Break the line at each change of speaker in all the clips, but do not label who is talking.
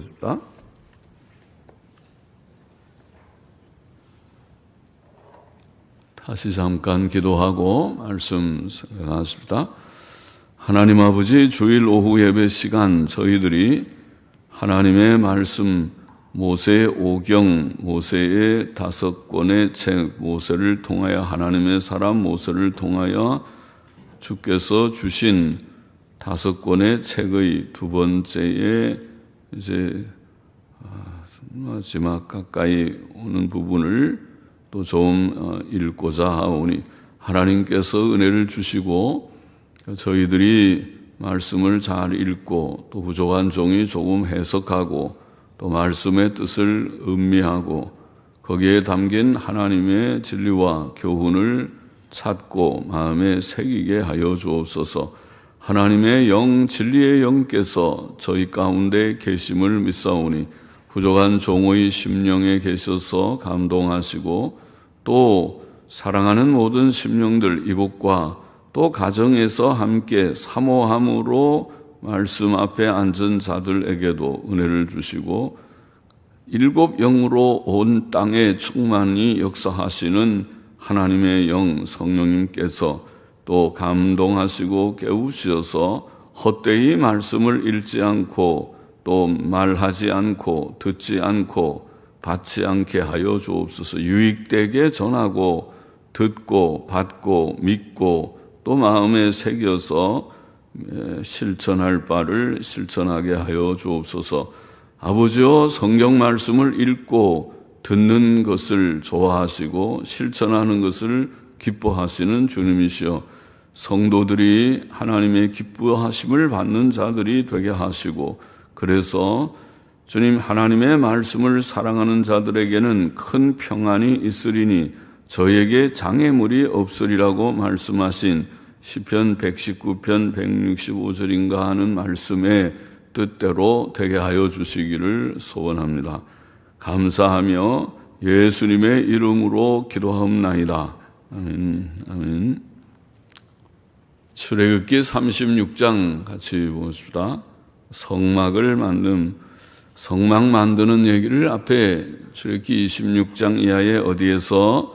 싶다. 다시 잠깐 기도하고 말씀 생각하십니다. 하나님 아버지, 주일 오후 예배 시간 저희들이 하나님의 말씀 모세의 오경, 모세의 5권의 책 모세를 통하여, 하나님의 사람 모세를 통하여 주께서 주신 5권의 책의 두 번째에 이제 마지막 가까이 오는 부분을 또 좀 읽고자 하오니, 하나님께서 은혜를 주시고 저희들이 말씀을 잘 읽고 또 부족한 종이 조금 해석하고 또 말씀의 뜻을 음미하고 거기에 담긴 하나님의 진리와 교훈을 찾고 마음에 새기게 하여 주옵소서. 하나님의 영, 진리의 영께서 저희 가운데 계심을 믿사오니 부족한 종의 심령에 계셔서 감동하시고 또 사랑하는 모든 심령들 이곳과 또 가정에서 함께 사모함으로 말씀 앞에 앉은 자들에게도 은혜를 주시고 7 영으로 온 땅에 충만히 역사하시는 하나님의 영 성령님께서 또 감동하시고 깨우셔서 헛되이 말씀을 읽지 않고 또 말하지 않고 듣지 않고 받지 않게 하여 주옵소서. 유익되게 전하고 듣고 받고 믿고 또 마음에 새겨서 실천할 바를 실천하게 하여 주옵소서. 아버지여, 성경 말씀을 읽고 듣는 것을 좋아하시고 실천하는 것을 기뻐하시는 주님이시여, 성도들이 하나님의 기뻐하심을 받는 자들이 되게 하시고, 그래서 주님, 하나님의 말씀을 사랑하는 자들에게는 큰 평안이 있으리니 저에게 장애물이 없으리라고 말씀하신 시편 119편 165절인가 하는 말씀의 뜻대로 되게 하여 주시기를 소원합니다. 감사하며 예수님의 이름으로 기도하옵나이다. 아멘. 아멘. 출애굽기 36장 같이 보십시다. 성막을 성막 만드는 얘기를 앞에 출애굽기 26장 이하에 어디에서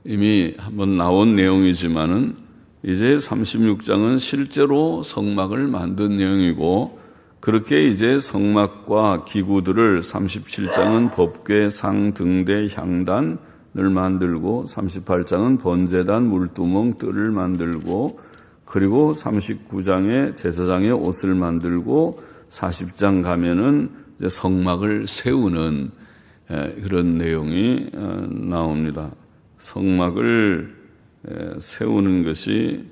이미 한번 나온 내용이지만은 이제 36장은 실제로 성막을 만든 내용이고, 그렇게 이제 성막과 기구들을 37장은 법궤, 상, 등대, 향단을 만들고 38장은 번제단, 물두멍, 뜰을 만들고, 그리고 39장에 제사장의 옷을 만들고 40장 가면은 이제 성막을 세우는 그런 내용이 나옵니다. 성막을 세우는 것이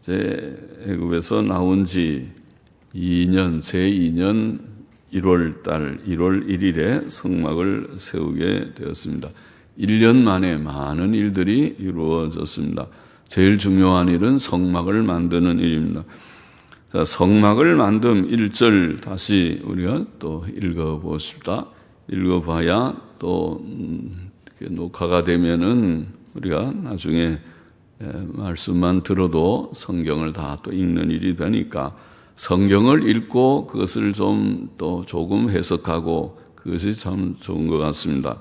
이제 애굽에서 나온 지 2년, 새 2년 1월 달 1월 1일에 성막을 세우게 되었습니다. 1년 만에 많은 일들이 이루어졌습니다. 제일 중요한 일은 성막을 만드는 일입니다. 자, 성막을 만듦 1절 다시 우리가 또 읽어보십시다. 읽어봐야 또 녹화가 되면은 우리가 나중에 말씀만 들어도 성경을 다 또 읽는 일이 되니까 성경을 읽고 그것을 좀 또 조금 해석하고 그것이 참 좋은 것 같습니다.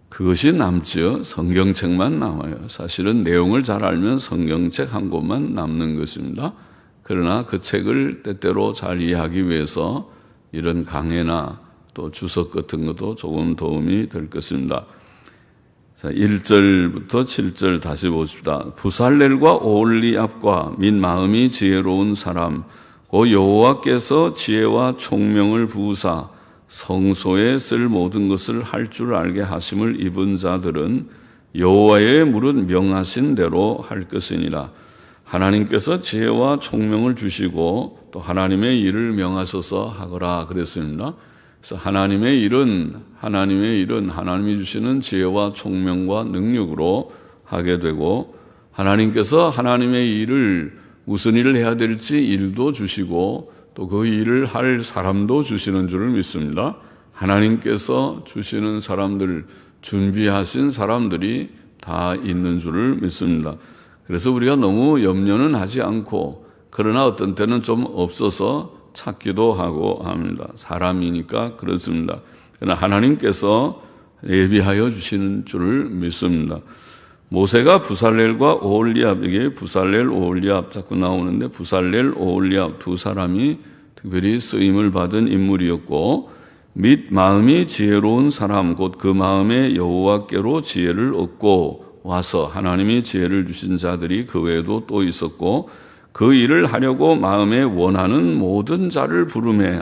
그것이 남지요. 성경책만 남아요. 사실은 내용을 잘 알면 성경책 한 권만 남는 것입니다. 그러나 그 책을 때때로 잘 이해하기 위해서 이런 강해나 또 주석 같은 것도 조금 도움이 될 것입니다. 자, 1절부터 7절 다시 보십시다. 부살렐과 오홀리압과 민 마음이 지혜로운 사람 고 여호와께서 지혜와 총명을 부으사 성소에 쓸 모든 것을 할 줄 알게 하심을 입은 자들은 여호와의 무릇 명하신 대로 할 것이니라. 하나님께서 지혜와 총명을 주시고 또 하나님의 일을 명하셔서 하거라 그랬습니다. 그래서 하나님의 일은 하나님이 주시는 지혜와 총명과 능력으로 하게 되고, 하나님께서 하나님의 일을 무슨 일을 해야 될지 일도 주시고 또 그 일을 할 사람도 주시는 줄을 믿습니다. 하나님께서 주시는 사람들, 준비하신 사람들이 다 있는 줄을 믿습니다. 그래서 우리가 너무 염려는 하지 않고, 그러나 어떤 때는 좀 없어서 찾기도 하고 합니다. 사람이니까 그렇습니다. 그러나 하나님께서 예비하여 주시는 줄을 믿습니다. 모세가 부살렐과 오홀리압, 이게 부살렐, 오홀리압 자꾸 나오는데 부살렐, 오홀리압 두 사람이 특별히 쓰임을 받은 인물이었고, 및 마음이 지혜로운 사람, 곧 그 마음에 여호와께로 지혜를 얻고 와서, 하나님이 지혜를 주신 자들이 그 외에도 또 있었고, 그 일을 하려고 마음에 원하는 모든 자를 부르매.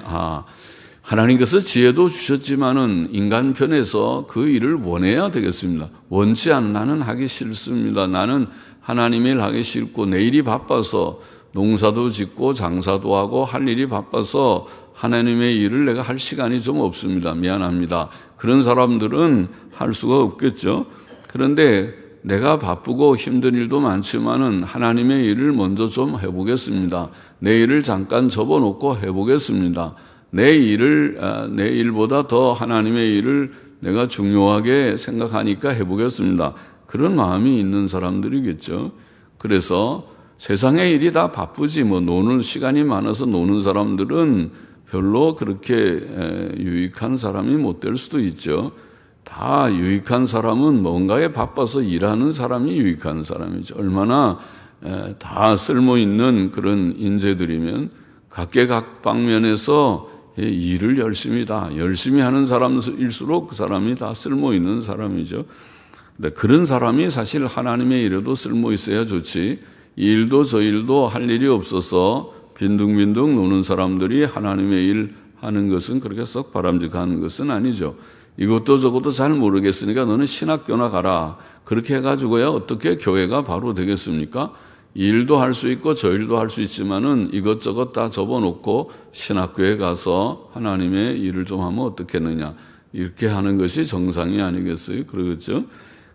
하나님께서 지혜도 주셨지만은 인간 편에서 그 일을 원해야 되겠습니다. 원치 않는, 나는 하기 싫습니다, 나는 하나님의 일 하기 싫고 내 일이 바빠서 농사도 짓고 장사도 하고 할 일이 바빠서 하나님의 일을 내가 할 시간이 좀 없습니다, 미안합니다, 그런 사람들은 할 수가 없겠죠. 그런데 내가 바쁘고 힘든 일도 많지만은 하나님의 일을 먼저 좀 해보겠습니다, 내 일을 잠깐 접어놓고 해보겠습니다, 내 일보다 더 하나님의 일을 내가 중요하게 생각하니까 해보겠습니다, 그런 마음이 있는 사람들이겠죠. 그래서 세상의 일이 다 바쁘지, 노는 시간이 많아서 노는 사람들은 별로 그렇게 유익한 사람이 못 될 수도 있죠. 다 유익한 사람은 뭔가에 바빠서 일하는 사람이 유익한 사람이죠. 얼마나 다 쓸모있는 그런 인재들이면 각계각 방면에서 일을 열심히 하는 사람일수록 그 사람이 다 쓸모있는 사람이죠. 근데 그런 사람이 사실 하나님의 일에도 쓸모있어야 좋지, 이 일도 저 일도 할 일이 없어서 빈둥빈둥 노는 사람들이 하나님의 일 하는 것은 그렇게 썩 바람직한 것은 아니죠. 이것도 저것도 잘 모르겠으니까 너는 신학교나 가라, 그렇게 해가지고야 어떻게 교회가 바로 되겠습니까? 이 일도 할 수 있고 저 일도 할 수 있지만은 이것저것 다 접어놓고 신학교에 가서 하나님의 일을 좀 하면 어떻겠느냐, 이렇게 하는 것이 정상이 아니겠어요? 그러겠죠?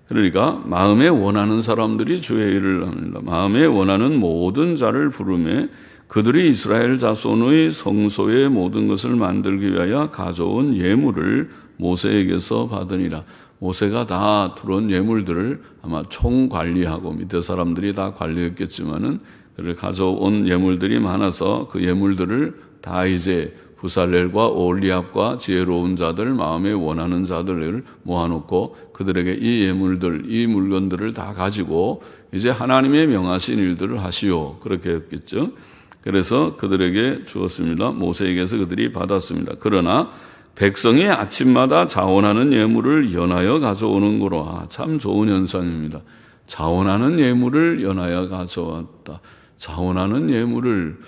그러니까 마음에 원하는 사람들이 주의 일을 합니다. 마음에 원하는 모든 자를 부르매 그들이 이스라엘 자손의 성소의 모든 것을 만들기 위하여 가져온 예물을 모세에게서 받으니라. 모세가 다 들어온 예물들을 아마 총관리하고, 밑에 사람들이 다 관리했겠지만은 그를 가져온 예물들이 많아서 그 예물들을 다 이제 부살렐과 오홀리압과 지혜로운 자들, 마음에 원하는 자들을 모아놓고 그들에게 이 예물들, 이 물건들을 다 가지고 이제 하나님의 명하신 일들을 하시오, 그렇게 했겠죠. 그래서 그들에게 주었습니다. 모세에게서 그들이 받았습니다. 그러나 백성이 아침마다 자원하는 예물을 연하여 가져오는 거로, 참 좋은 현상입니다. 자원하는 예물을 연하여 가져왔다. 자원하는 예물을,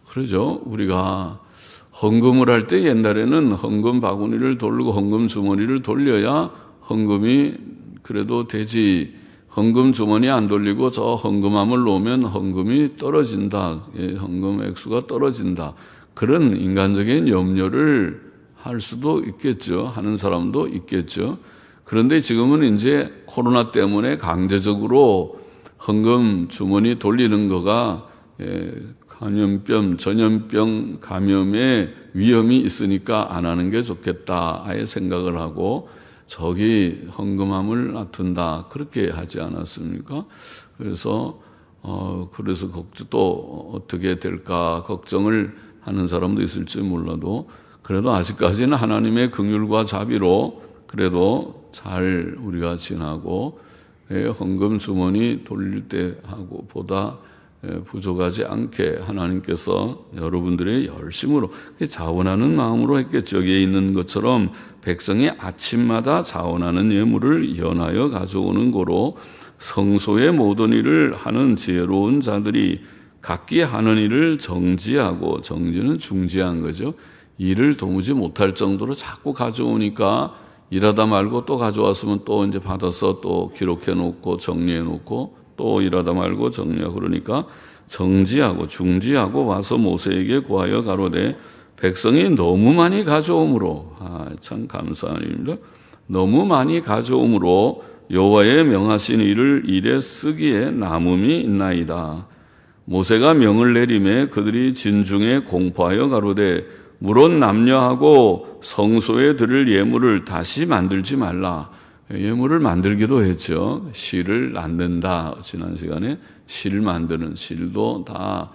그러죠. 우리가 헌금을 할 때 옛날에는 헌금 바구니를 돌리고 헌금 주머니를 돌려야 헌금이 그래도 되지, 헌금 주머니 안 돌리고 저 헌금함을 놓으면 헌금이 떨어진다, 헌금 액수가 떨어진다, 그런 인간적인 염려를 할 수도 있겠죠. 하는 사람도 있겠죠. 그런데 지금은 이제 코로나 때문에 강제적으로 헌금 주머니 돌리는 거가 감염병, 전염병 감염의 위험이 있으니까 안 하는 게 좋겠다 아예 생각을 하고 저기 헌금함을 놔둔다, 그렇게 하지 않았습니까? 그래서 또 어떻게 될까 걱정을 하는 사람도 있을지 몰라도, 그래도 아직까지는 하나님의 긍휼과 자비로 그래도 잘 우리가 지나고, 헌금 주머니 돌릴 때 하고 보다 부족하지 않게 하나님께서 여러분들의 열심으로 자원하는 마음으로 했겠죠. 여기에 있는 것처럼 백성이 아침마다 자원하는 예물을 연하여 가져오는 거로 성소의 모든 일을 하는 지혜로운 자들이 각기 하는 일을 정지하고, 정지는 중지한 거죠. 일을 도무지 못할 정도로 자꾸 가져오니까 일하다 말고 또 가져왔으면 또 이제 받아서 또 기록해 놓고 정리해 놓고 또 일하다 말고 정리하고, 그러니까 정지하고 중지하고 와서 모세에게 구하여 가로되 백성이 너무 많이 가져오므로, 참 감사한 일입니다. 너무 많이 가져오므로 여호와의 명하신 일을 일에 쓰기에 남음이 있나이다. 모세가 명을 내리매 그들이 진중에 공포하여 가로되 물론 남녀하고 성소에 드릴 예물을 다시 만들지 말라. 예물을 만들기도 했죠. 실을 낳는다. 지난 시간에 실 만드는, 실도 다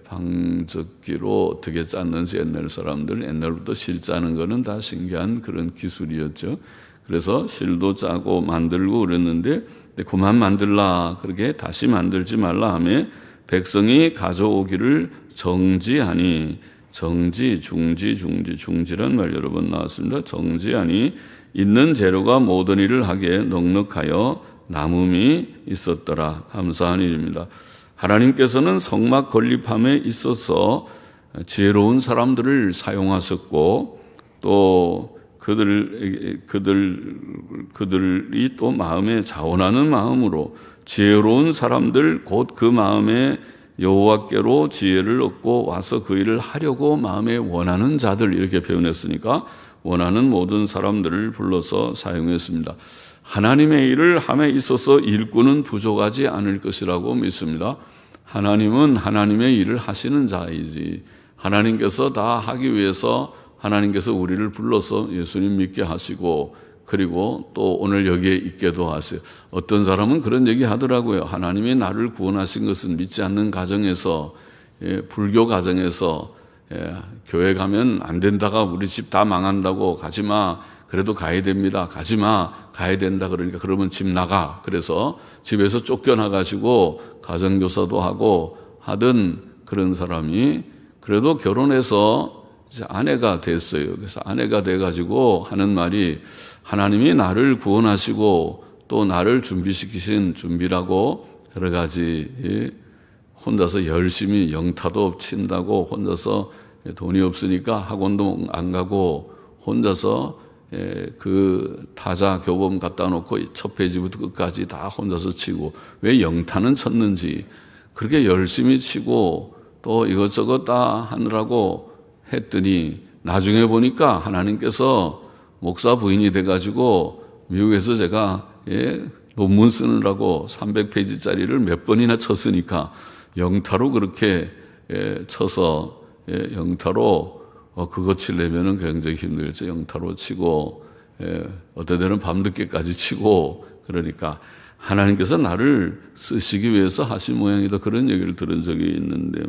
방적기로 어떻게 짰는지 옛날부터 실 짜는 거는 다 신기한 그런 기술이었죠. 그래서 실도 짜고 만들고 그랬는데 그만 만들라, 그렇게 다시 만들지 말라 하며 백성이 가져오기를 정지하니, 중지란 말 여러 번 나왔습니다. 정지하니 있는 재료가 모든 일을 하기에 넉넉하여 남음이 있었더라. 감사한 일입니다. 하나님께서는 성막 건립함에 있어서 지혜로운 사람들을 사용하셨고, 또 그들이 또 마음에 자원하는 마음으로 지혜로운 사람들, 곧 그 마음에 여호와께로 지혜를 얻고 와서 그 일을 하려고 마음에 원하는 자들, 이렇게 표현했으니까 원하는 모든 사람들을 불러서 사용했습니다. 하나님의 일을 함에 있어서 일꾼은 부족하지 않을 것이라고 믿습니다. 하나님은 하나님의 일을 하시는 자이지, 하나님께서 다 하기 위해서 하나님께서 우리를 불러서 예수님 믿게 하시고, 그리고 또 오늘 여기에 있게도 하세요. 어떤 사람은 그런 얘기 하더라고요. 하나님이 나를 구원하신 것은 믿지 않는 가정에서, 불교 가정에서, 교회 가면 안 된다가 우리 집 다 망한다고, 가지마, 그래도 가야 됩니다, 가지마, 가야 된다, 그러니까 그러면 집 나가, 그래서 집에서 쫓겨나가지고 가정교사도 하고 하던 그런 사람이 그래도 결혼해서 이제 아내가 됐어요. 그래서 아내가 돼가지고 하는 말이, 하나님이 나를 구원하시고 또 나를 준비시키신 준비라고 여러 가지, 혼자서 열심히 영타도 친다고, 혼자서 돈이 없으니까 학원도 안 가고 혼자서 그 타자 교범 갖다 놓고 첫 페이지부터 끝까지 다 혼자서 치고, 왜 영타는 쳤는지 그렇게 열심히 치고 또 이것저것 다 하느라고 했더니 나중에 보니까 하나님께서 목사 부인이 돼가지고 미국에서 제가 논문 쓰느라고 300페이지짜리를 몇 번이나 쳤으니까 영타로 그렇게 쳐서, 영타로 그거 치려면은 굉장히 힘들죠. 영타로 치고, 어떤 때는 밤늦게까지 치고, 그러니까 하나님께서 나를 쓰시기 위해서 하신 모양이다, 그런 얘기를 들은 적이 있는데,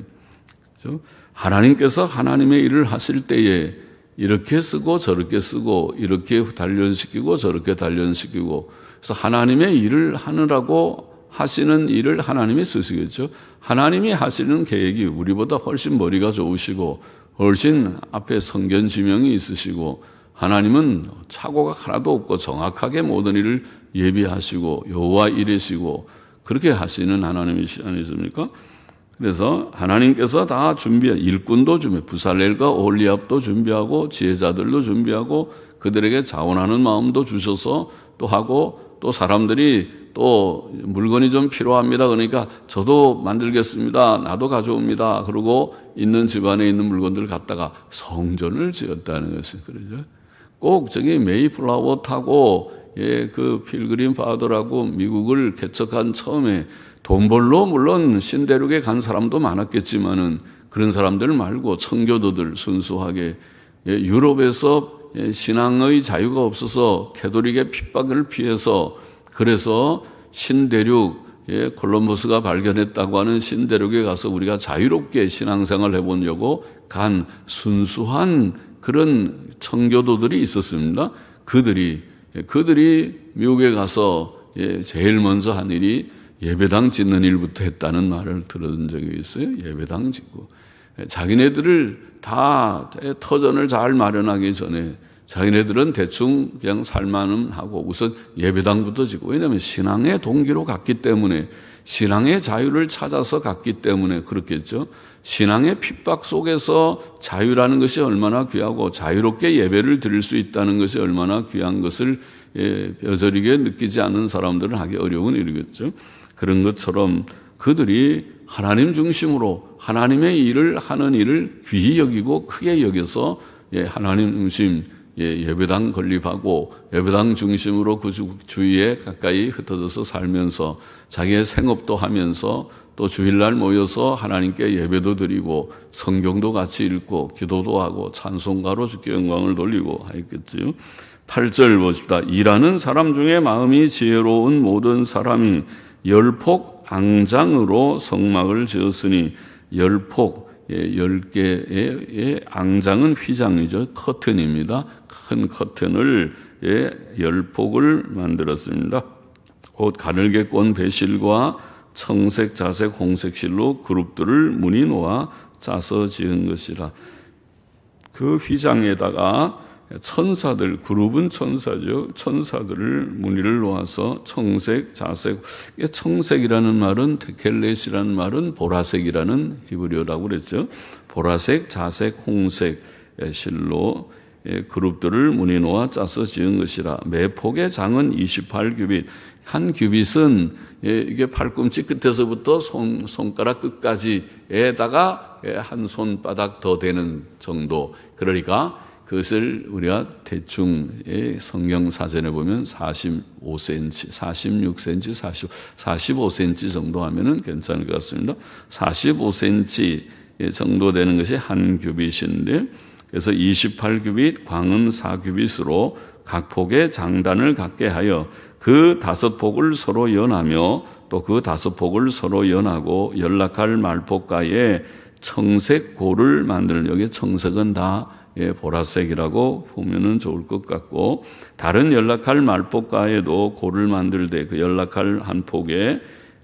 그렇죠? 하나님께서 하나님의 일을 하실 때에 이렇게 쓰고 저렇게 쓰고, 이렇게 단련시키고 저렇게 단련시키고, 그래서 하나님의 일을 하느라고 하시는 일을 하나님이 쓰시겠죠. 하나님이 하시는 계획이 우리보다 훨씬 머리가 좋으시고 훨씬 앞에 성견 지명이 있으시고, 하나님은 착오가 하나도 없고 정확하게 모든 일을 예비하시고 여호와 이르시고 그렇게 하시는 하나님이시 아니십니까? 그래서 하나님께서 다 일꾼도 준비해, 부살렐과 오홀리압도 준비하고 지혜자들도 준비하고 그들에게 자원하는 마음도 주셔서 또 하고, 또 사람들이 또 물건이 좀 필요합니다, 그러니까 저도 만들겠습니다, 나도 가져옵니다, 그러고 있는 집안에 있는 물건들을 갖다가 성전을 지었다는 것이, 그러죠. 꼭 저기 메이플라워 타고 그 필그림 파더라고 미국을 개척한 처음에 돈 벌러 물론 신대륙에 간 사람도 많았겠지만은 그런 사람들 말고 청교도들 순수하게, 유럽에서 신앙의 자유가 없어서 캐톨릭의 핍박을 피해서, 그래서 신대륙, 콜럼버스가 발견했다고 하는 신대륙에 가서 우리가 자유롭게 신앙생활을 해보려고 간 순수한 그런 청교도들이 있었습니다. 그들이 미국에 가서 제일 먼저 한 일이 예배당 짓는 일부터 했다는 말을 들은 적이 있어요. 예배당 짓고, 자기네들을 다 터전을 잘 마련하기 전에 자기네들은 대충 그냥 살만은 하고 우선 예배당부터 짓고, 왜냐하면 신앙의 동기로 갔기 때문에, 신앙의 자유를 찾아서 갔기 때문에 그렇겠죠. 신앙의 핍박 속에서 자유라는 것이 얼마나 귀하고 자유롭게 예배를 드릴 수 있다는 것이 얼마나 귀한 것을 뼈저리게 느끼지 않는 사람들은 하기 어려운 일이겠죠. 그런 것처럼 그들이 하나님 중심으로 하나님의 일을 하는 일을 귀히 여기고 크게 여겨서 하나님 중심 예배당 건립하고 예배당 중심으로 그 주위에 가까이 흩어져서 살면서 자기의 생업도 하면서 또 주일날 모여서 하나님께 예배도 드리고 성경도 같이 읽고 기도도 하고 찬송가로 주께 영광을 돌리고 하였겠지요. 8절 보십시다. 일하는 사람 중에 마음이 지혜로운 모든 사람이 열폭 앙장으로 성막을 지었으니 10폭, 10개의 앙장은 휘장이죠. 커튼입니다. 큰 커튼을 10폭을 만들었습니다. 곧 가늘게 꼰 배실과 청색, 자색, 홍색 실로 그룹들을 무늬 놓아 짜서 지은 것이라. 그 휘장에다가 천사들, 그룹은 천사죠. 천사들을 무늬를 놓아서 청색, 자색, 청색이라는 말은 테켈렛이라는 말은 보라색이라는 히브리어라고 그랬죠. 보라색, 자색, 홍색 실로 그룹들을 무늬 놓아 짜서 지은 것이라. 매 폭의 장은 28규빗. 한 규빗은 이게 팔꿈치 끝에서부터 손가락 끝까지에다가 한 손바닥 더 되는 정도. 그러니까 그것을 우리가 대충 성경 사전에 보면 45cm, 46cm, 45cm 정도 하면은 괜찮을 것 같습니다. 45cm 정도 되는 것이 한 규빗인데, 그래서 28규빗, 광은 4규빗으로 각 폭의 장단을 갖게 하여 그 5폭을 서로 연하며 또 그 5폭을 서로 연하고 연락할 말폭가에 청색 고를 만드는, 여기 청색은 다 보라색이라고 보면은 좋을 것 같고, 다른 연락할 말폭가에도 고를 만들 때 그 연락할 한 폭에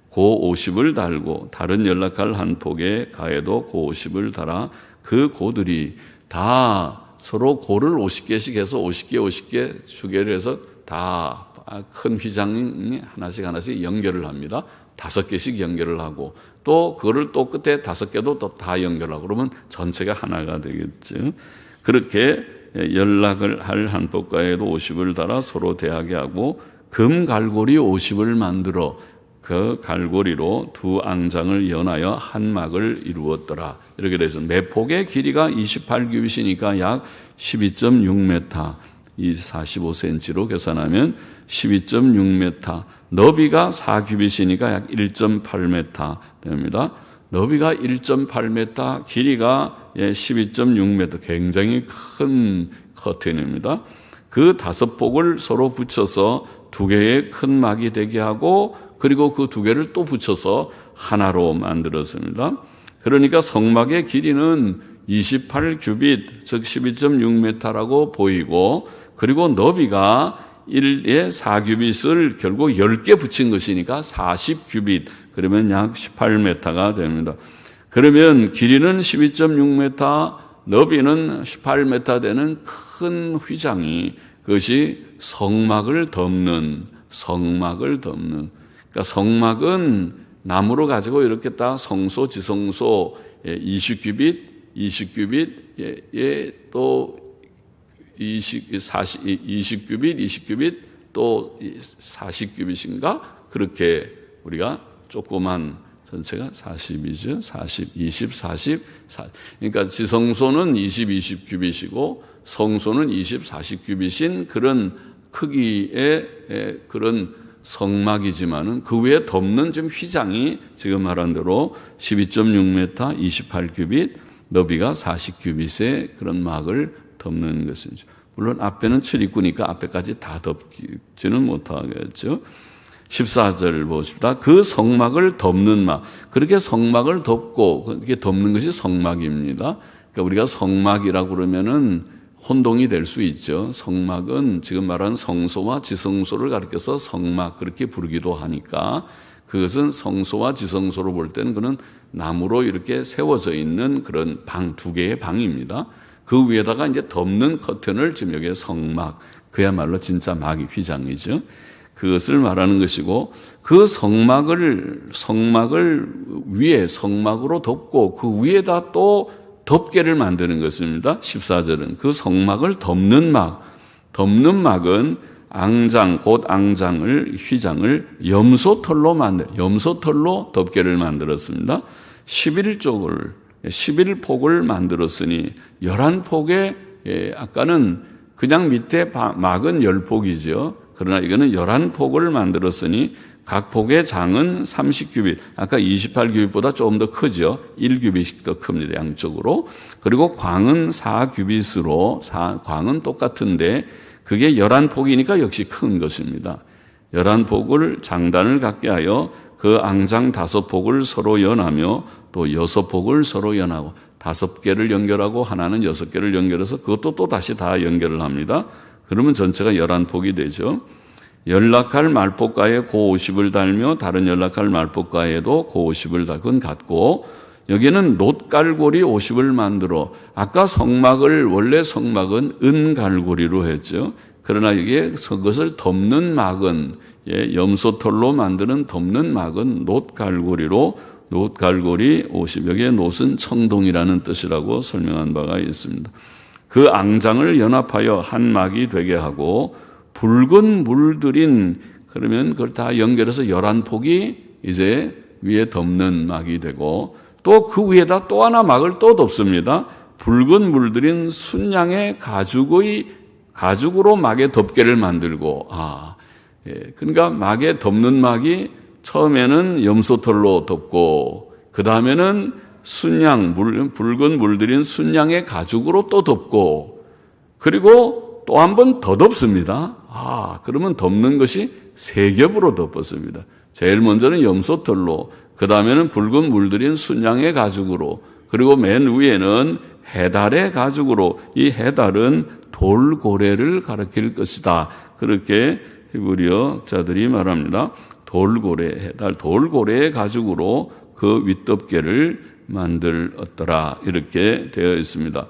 고 50을 달고 다른 연락할 한 폭에 가에도 고 50을 달아 그 고들이 다 서로 고를 50개씩 해서 50개 추계를 해서 다 큰 휘장이 하나씩 연결을 합니다. 5개씩 연결을 하고 또 그거를 또 끝에 5개도 또 다 연결하고 그러면 전체가 하나가 되겠죠. 그렇게 연락을 할 한 폭가에도 50을 달아 서로 대하게 하고 금 갈고리 50을 만들어 그 갈고리로 두 앙장을 연하여 한 막을 이루었더라. 이렇게 돼서 매 폭의 길이가 28규빗이니까 약 12.6m, 이 45cm로 계산하면 12.6m, 너비가 4규빗이니까 약 1.8m 됩니다. 너비가 1.8m, 길이가 12.6m, 굉장히 큰 커튼입니다. 그 5폭을 서로 붙여서 2개의 큰 막이 되게 하고 그리고 그 2개를 또 붙여서 하나로 만들었습니다. 그러니까 성막의 길이는 28규빗, 즉 12.6m라고 보이고, 그리고 너비가 1에 4규빗을 결국 10개 붙인 것이니까 40규빗, 그러면 약 18m가 됩니다. 그러면 길이는 12.6m, 너비는 18m 되는 큰 휘장이, 그것이 성막을 덮는, 그러니까 성막은 나무로 가지고 이렇게 딱 성소, 지성소 20규빗, 또 20규빗, 또 40규빗인가? 그렇게 우리가 조그만 전체가 40이죠. 40. 그러니까 지성소는 20규빗이고 성소는 40규빗인 그런 크기의 그런 성막이지만은 그 위에 덮는 좀 휘장이 지금 말한 대로 12.6m, 28규빗, 너비가 40규빗의 그런 막을 덮는 것이죠. 물론 앞에는 출입구니까 앞에까지 다 덮지는 못하겠죠. 14절 보십시다. 그 성막을 덮는 막, 그렇게 성막을 덮고 그렇게 덮는 것이 성막입니다. 그러니까 우리가 성막이라고 그러면은 혼동이 될 수 있죠. 성막은 지금 말하는 성소와 지성소를 가리켜서 성막 그렇게 부르기도 하니까, 그것은 성소와 지성소로 볼 때는 그는 나무로 이렇게 세워져 있는 그런 방 2개의 방입니다. 그 위에다가 이제 덮는 커튼을 지금 여기에 성막, 그야말로 진짜 막이 휘장이죠. 그것을 말하는 것이고, 그 성막을 위에 성막으로 덮고 그 위에다 또 덮개를 만드는 것입니다. 14절은 그 성막을 덮는 막은 앙장, 곧 휘장을 염소털로 덮개를 만들었습니다. 11폭을 만들었으니 11폭에, 아까는 그냥 밑에 막은 10폭이죠. 그러나 이거는 11폭을 만들었으니 각 폭의 장은 30규빗, 아까 28규빗보다 조금 더 크죠. 1규빗씩 더 큽니다, 양쪽으로. 그리고 광은 4규빗으로, 광은 똑같은데 그게 11폭이니까 역시 큰 것입니다. 11폭을 장단을 갖게 하여 그 앙장 5폭을 서로 연하며 또 6폭을 서로 연하고 5개를 연결하고 하나는 6개를 연결해서 그것도 또 다시 다 연결을 합니다. 그러면 전체가 11폭이 되죠. 연락할 말폭가에 고 50을 달며 다른 연락할 말폭가에도 고 50을 달, 그건 같고, 여기는 놋갈고리 50을 만들어, 아까 성막을, 원래 성막은 은갈고리로 했죠. 그러나 여기에 그것을 덮는 막은, 염소털로 만드는 덮는 막은 놋갈고리로, 놋갈고리 50, 여기에 놋은 청동이라는 뜻이라고 설명한 바가 있습니다. 그 앙장을 연합하여 한 막이 되게 하고, 붉은 물들인, 그러면 그걸 다 연결해서 11폭이 이제 위에 덮는 막이 되고, 또 그 위에다 또 하나 막을 또 덮습니다. 붉은 물들인 순양의 가죽으로 막의 덮개를 만들고, 그러니까 막에 덮는 막이 처음에는 염소털로 덮고, 그 다음에는 붉은 물들인 순양의 가죽으로 또 덮고, 그리고 또 한 번 더 덮습니다. 그러면 덮는 것이 3겹으로 덮었습니다. 제일 먼저는 염소털로, 그 다음에는 붉은 물들인 순양의 가죽으로, 그리고 맨 위에는 해달의 가죽으로, 이 해달은 돌고래를 가리킬 것이다. 그렇게 히브리어 자들이 말합니다. 해달 돌고래의 가죽으로 그 윗덮개를 만들었더라. 이렇게 되어 있습니다.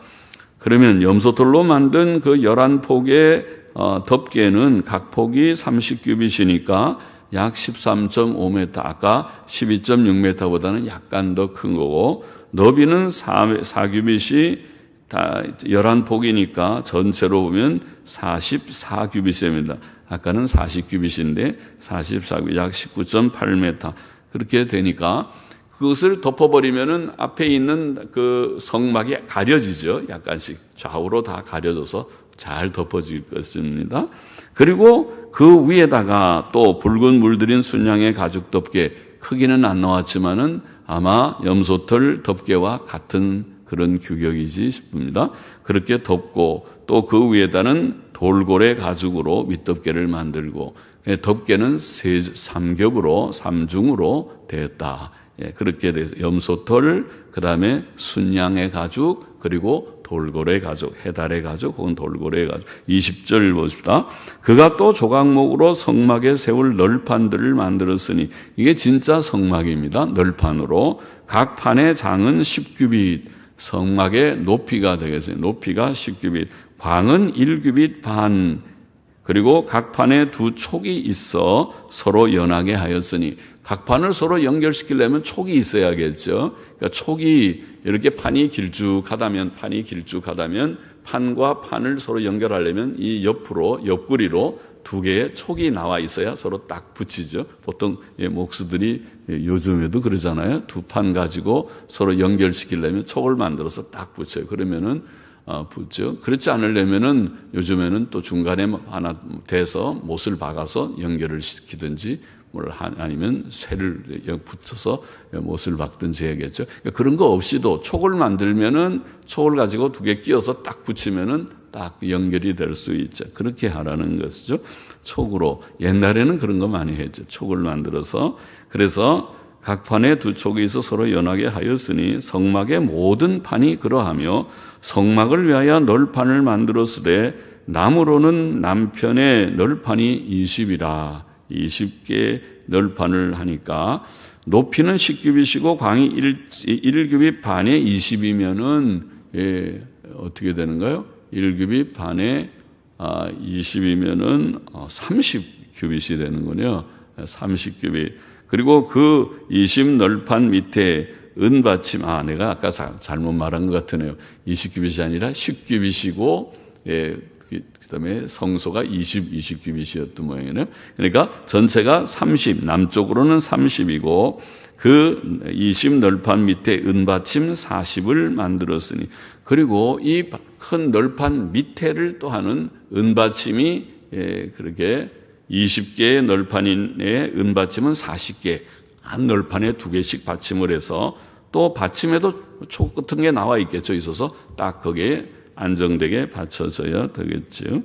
그러면 염소털로 만든 그 11폭의 덮개는 각 폭이 30규빗이니까 약 13.5m, 아까 12.6m보다는 약간 더 큰 거고, 너비는 4규빗이 다 11폭이니까 전체로 보면 44규빗입니다. 아까는 40규빗인데 44규빗, 약 19.8m. 그렇게 되니까 그것을 덮어버리면은 앞에 있는 그 성막이 가려지죠. 약간씩 좌우로 다 가려져서 잘 덮어질 것입니다. 그리고 그 위에다가 또 붉은 물들인 순양의 가죽 덮개, 크기는 안 나왔지만은 아마 염소털 덮개와 같은 그런 규격이지 싶습니다. 그렇게 덮고 또 그 위에다는 돌고래 가죽으로 윗덮개를 만들고, 덮개는 3겹으로 3중으로 되었다. 그렇게 돼서 염소털, 그 다음에 순양의 가죽, 그리고 돌고래 가죽, 해달의 가죽 혹은 돌고래 가죽. 20절 보십시다. 그가 또 조각목으로 성막에 세울 널판들을 만들었으니, 이게 진짜 성막입니다. 널판으로. 각 판의 장은 10규빗, 성막의 높이가 되겠어요. 높이가 10규빗, 광은 1규빗 반, 그리고 각 판에 2촉이 있어 서로 연하게 하였으니, 각 판을 서로 연결시키려면 촉이 있어야겠죠. 그러니까 촉이 이렇게 판이 길쭉하다면 판과 판을 서로 연결하려면 이 옆구리로 2개의 촉이 나와 있어야 서로 딱 붙이죠. 보통 목수들이 요즘에도 그러잖아요. 2판 가지고 서로 연결시키려면 촉을 만들어서 딱 붙여요. 그러면은 붙죠. 그렇지 않으려면은 요즘에는 또 중간에 하나 대서 못을 박아서 연결을 시키든지, 아니면 쇠를 붙여서 못을 박든지 해야겠죠. 그러니까 그런 거 없이도 촉을 만들면은 촉을 가지고 2개 끼워서 딱 붙이면은 딱 연결이 될 수 있죠. 그렇게 하라는 것이죠. 촉으로. 옛날에는 그런 거 많이 했죠. 촉을 만들어서. 그래서 각 판에 2촉이 있어 서로 연하게 하였으니 성막의 모든 판이 그러하며, 성막을 위하여 널판을 만들었으되 나무로는 남편의 널판이 20이라. 20개의 널판을 하니까 높이는 10규빗이고 광이 1규빗 반에 20이면은 어떻게 되는가요? 1규빗 반에 20이면은 30규빗이 되는군요. 30규빗. 그리고 그 20 널판 밑에 은받침, 내가 아까 잘못 말한 것 같으네요. 20규빗이 아니라 10규빗이고, 그 다음에 성소가 20규빗이었던 모양이네요. 그러니까 전체가 30, 남쪽으로는 30이고, 그 20 널판 밑에 은받침 40을 만들었으니, 그리고 이 큰 널판 밑에를 또 하는 은받침이, 그렇게 20개의 널판인의 은받침은 40개, 한 널판에 2개씩 받침을 해서, 또 받침에도 촉 같은 게 나와 있겠죠. 있어서 딱 거기에 안정되게 받쳐져야 되겠죠.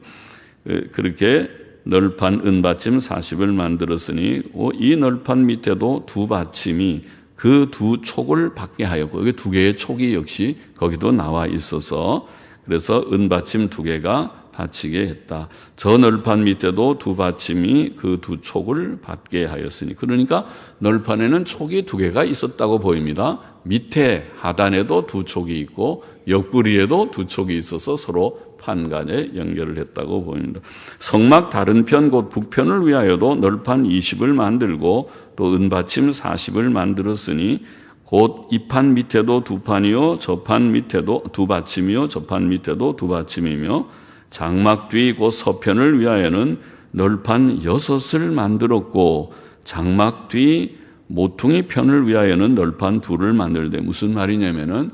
그렇게 널판 은받침 40을 만들었으니 이 널판 밑에도 두 받침이 그 두 촉을 받게 하였고, 여기 두 개의 촉이 역시 거기도 나와 있어서 그래서 은받침 두 개가 받치게 했다. 저 널판 밑에도 두 받침이 그 두 촉을 받게 하였으니, 그러니까 널판에는 촉이 두 개가 있었다고 보입니다. 밑에 하단에도 두 촉이 있고 옆구리에도 두 촉이 있어서 서로 판 간에 연결을 했다고 보입니다. 성막 다른 편 곧 북편을 위하여도 널판 20을 만들고 또 은받침 40을 만들었으니 곧 이 판 밑에도 두 판이요 저 판 밑에도 두 받침이요 저 판 밑에도 두 받침이며 장막 뒤 곧 서편을 위하여는 널판 6을 만들었고 장막 뒤 모퉁이 편을 위하여는 널판 2를 만들되, 무슨 말이냐면은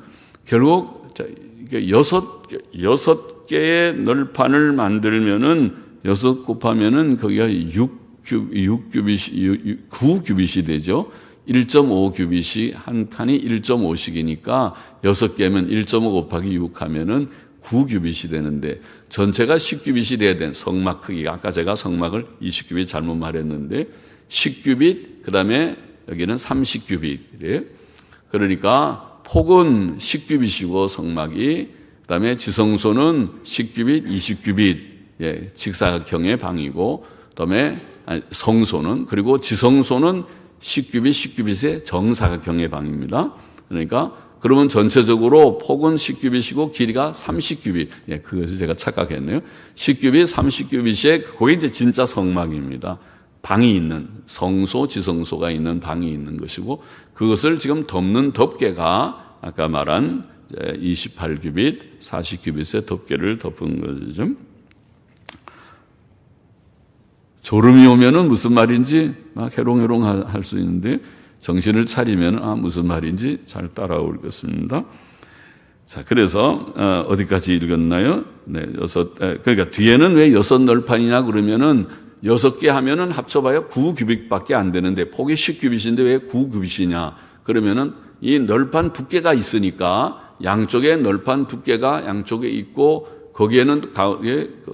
결국 여섯 개의 널판을 만들면은 6 곱하면은 거기가 9규빗이 되죠. 1.5규빗이 한 칸이 1.5씩이니까 6개면 1.5 곱하기 6 하면은 9규빗이 되는데, 전체가 10규빗이 돼야 되는 성막 크기가, 아까 제가 성막을 20규빗 잘못 말했는데 10규빗, 그 다음에 여기는 30규빗. 그러니까 폭은 10규빗이고 성막이, 그 다음에 지성소는 10규빗, 20규빗, 직사각형의 방이고, 그 다음에 성소는, 그리고 지성소는 10규빗, 10규빗의 정사각형의 방입니다. 그러니까 그러면 전체적으로 폭은 10규빗이고 길이가 30규빗. 그것을 제가 착각했네요. 10규빗, 30규빗의 그게 이제 진짜 성막입니다. 방이 있는, 성소, 지성소가 있는 방이 있는 것이고, 그것을 지금 덮는 덮개가 아까 말한 28규빗, 40규빗의 덮개를 덮은 거죠. 졸음이 오면은 무슨 말인지 막 해롱해롱 할 수 있는데, 정신을 차리면 무슨 말인지 잘 따라올 것입니다. 자, 그래서 어디까지 읽었나요? 네, 그러니까 뒤에는 왜 6 널판이냐 그러면은 6개 하면은 합쳐봐야 9규빗밖에 안 되는데 폭이 10규빗인데 왜 9규빗이냐? 그러면은 이 널판 두께가 있으니까 양쪽에 널판 두께가 양쪽에 있고, 거기에는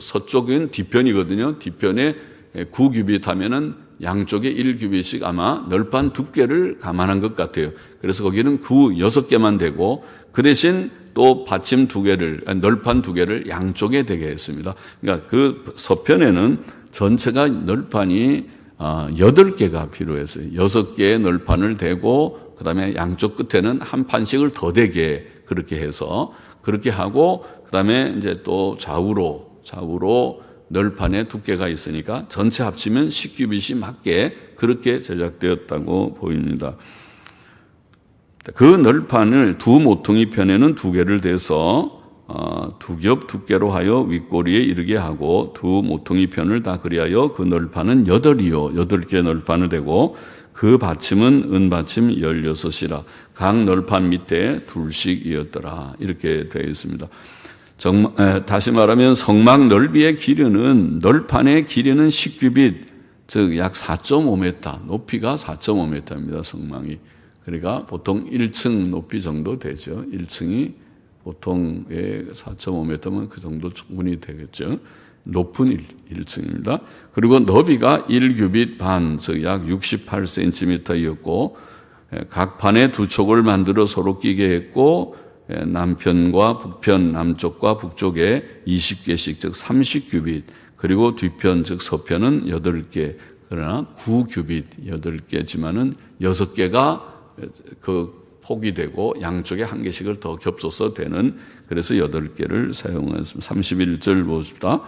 서쪽은 뒤편이거든요. 뒤편에 9규빗 하면은 양쪽에 1규빗씩 아마 널판 두께를 감안한 것 같아요. 그래서 거기는 6개만 되고, 그 대신 또 받침 2개를, 널판 2개를 양쪽에 되게 했습니다. 그러니까 그 서편에는 전체가 널판이 8개가 필요했어요. 6개의 널판을 대고, 그 다음에 양쪽 끝에는 한 판씩을 더 대게 그렇게 해서, 그렇게 하고, 그 다음에 이제 또 좌우로 널판에 두께가 있으니까 전체 합치면 10규빗이 맞게 그렇게 제작되었다고 보입니다. 그 널판을 두 모퉁이 편에는 2개를 대서 2겹 두께로 하여 윗꼬리에 이르게 하고, 두 모퉁이 편을 다 그리하여 그 널판은 8개 널판을 대고, 그 받침은 은받침 16이라 각 널판 밑에 2씩이었더라. 이렇게 되어 있습니다. 다시 말하면 성막 넓이의 길이는, 널판의 길이는 10규빗, 즉 약 4.5m, 높이가 4.5m입니다. 성막이. 그러니까 보통 1층 높이 정도 되죠. 1층이 보통 4.5m면 그 정도 충분히 되겠죠. 높은 1층입니다. 그리고 너비가 1규빗 반, 즉 약 68cm였고, 각 판에 2촉을 만들어 서로 끼게 했고, 남편과 북편, 남쪽과 북쪽에 20개씩, 즉 30규빗, 그리고 뒤편, 즉 서편은 8개, 그러나 9규빗 8개지만은 6개가 그 폭이 되고 양쪽에 1개씩을 더 겹쳐서 되는, 그래서 8개를 사용했습니다. 31절 보십시다.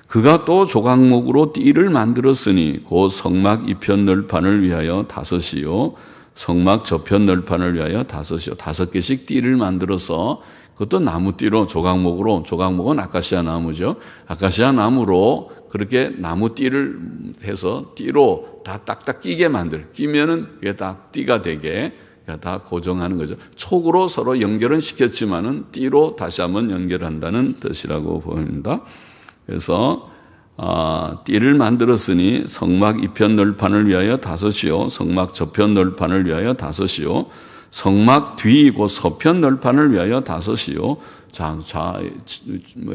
그가 또 조각목으로 띠를 만들었으니 곧 성막 이편 널판을 위하여 5이요 성막 저편 널판을 위하여 5이요 5개씩 띠를 만들어서, 그것도 나무띠로 조각목으로, 조각목은 아카시아 나무죠. 아카시아 나무로 그렇게 나무 띠를 해서 띠로 다 딱딱 끼게 끼면은 그게 딱 띠가 되게 다 고정하는 거죠. 촉으로 서로 연결은 시켰지만은 띠로 다시 한번 연결한다는 뜻이라고 보입니다. 그래서 띠를 만들었으니 성막 이편 널판을 위하여 5이요 성막 저편 널판을 위하여 5이요 성막 뒤이고 서편 널판을 위하여 5이요.